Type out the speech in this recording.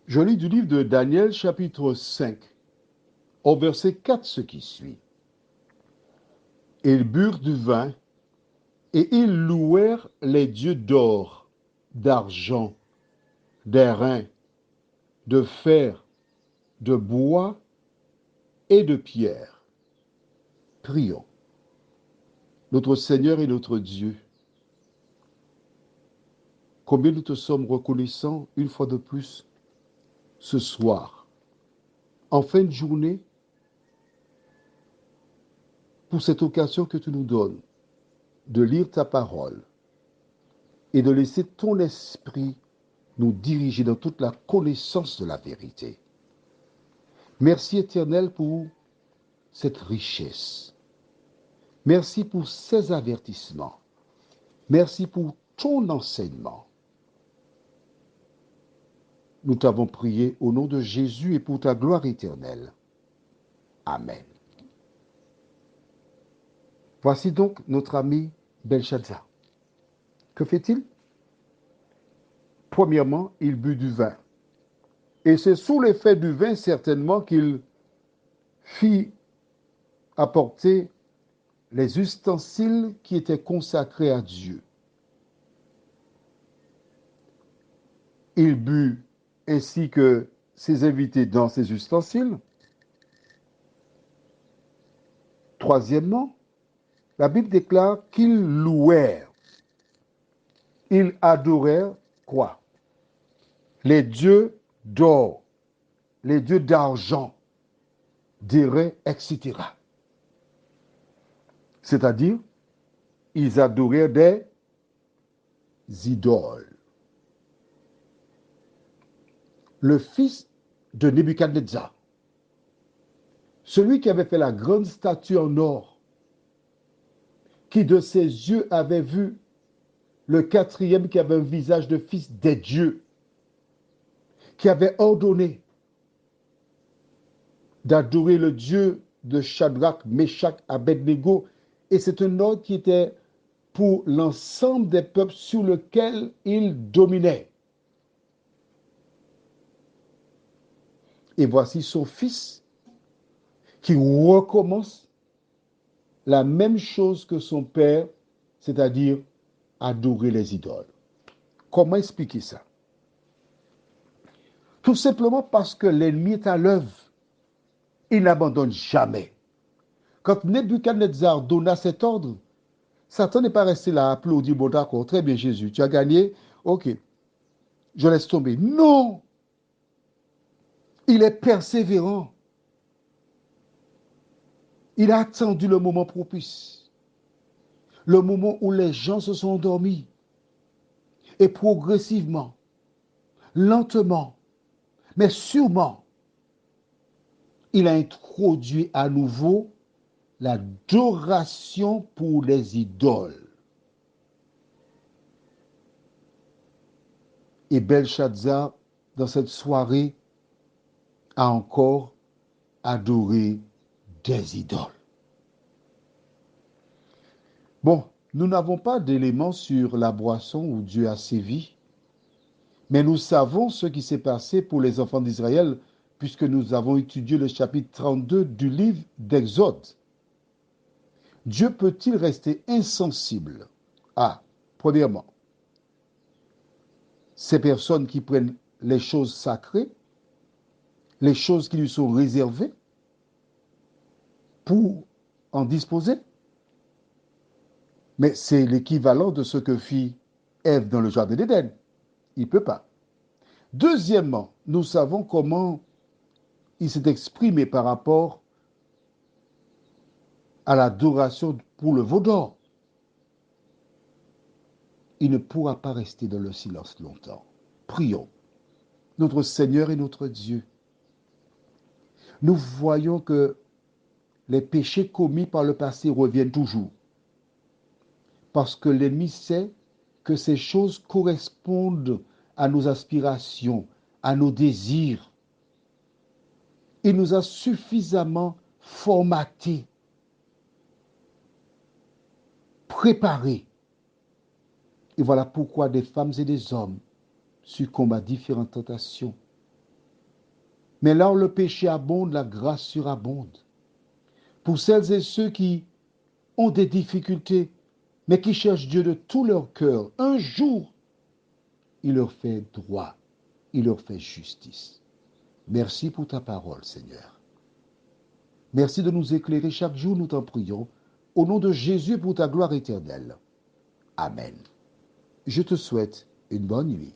Je lis du livre de Daniel, chapitre 5, au verset 4, ce qui suit. Ils burent du vin et ils louèrent les dieux d'or, d'argent, d'airain, de fer, de bois et de pierre. Prions. Notre Seigneur et notre Dieu, combien nous te sommes reconnaissants une fois de plus ce soir, en fin de journée, pour cette occasion que tu nous donnes de lire ta parole et de laisser ton esprit nous diriger dans toute la connaissance de la vérité. Merci Éternel pour cette richesse. Merci pour ces avertissements. Merci pour ton enseignement. Nous t'avons prié au nom de Jésus et pour ta gloire éternelle. Amen. Voici donc notre ami Belshazzar. Que fait-il? Premièrement, il but du vin. Et c'est sous l'effet du vin certainement qu'il fit apporter les ustensiles qui étaient consacrés à Dieu. Il but ainsi que ses invités dans ses ustensiles. Troisièmement, la Bible déclare qu'ils louèrent. Ils adorèrent quoi? Les dieux d'or, les dieux d'argent, d'airain, etc. C'est-à-dire, ils adorèrent des idoles. Le fils de Nebuchadnezzar, celui qui avait fait la grande statue en or, qui de ses yeux avait vu le quatrième qui avait un visage de fils des dieux, qui avait ordonné d'adorer le Dieu de Shadrach, Meshach, Abednego, et c'est un ordre qui était pour l'ensemble des peuples sur lesquels il dominait. Et voici son fils qui recommence la même chose que son père, c'est-à-dire adorer les idoles. Comment expliquer ça? Tout simplement parce que l'ennemi est à l'œuvre. Il n'abandonne jamais. Quand Nebuchadnezzar donna cet ordre, Satan n'est pas resté là à applaudir, bon d'accord, très bien Jésus, tu as gagné, ok, je laisse tomber. Non, il est persévérant. Il a attendu le moment propice, le moment où les gens se sont endormis. Et progressivement, lentement, mais sûrement, il a introduit à nouveau l'adoration pour les idoles. Et Belshazzar, dans cette soirée, a encore adoré des idoles. Bon, nous n'avons pas d'éléments sur la boisson où Dieu a sévi, mais nous savons ce qui s'est passé pour les enfants d'Israël, puisque nous avons étudié le chapitre 32 du livre d'Exode. Dieu peut-il rester insensible à, premièrement, ces personnes qui prennent les choses sacrées, les choses qui lui sont réservées, pour en disposer? Mais c'est l'équivalent de ce que fit Ève dans le jardin d'Éden. Il ne peut pas. Deuxièmement, nous savons comment il s'est exprimé par rapport à l'adoration pour le veau d'or. Il ne pourra pas rester dans le silence longtemps. Prions. Notre Seigneur et notre Dieu, nous voyons que les péchés commis par le passé reviennent toujours. Parce que l'ennemi sait que ces choses correspondent à nos aspirations, à nos désirs. Il nous a suffisamment formatés, préparés. Et voilà pourquoi des femmes et des hommes succombent à différentes tentations. Mais là où le péché abonde, la grâce surabonde. Pour celles et ceux qui ont des difficultés, mais qui cherchent Dieu de tout leur cœur, un jour, il leur fait droit, il leur fait justice. Merci pour ta parole, Seigneur. Merci de nous éclairer chaque jour, nous t'en prions, au nom de Jésus pour ta gloire éternelle. Amen. Je te souhaite une bonne nuit.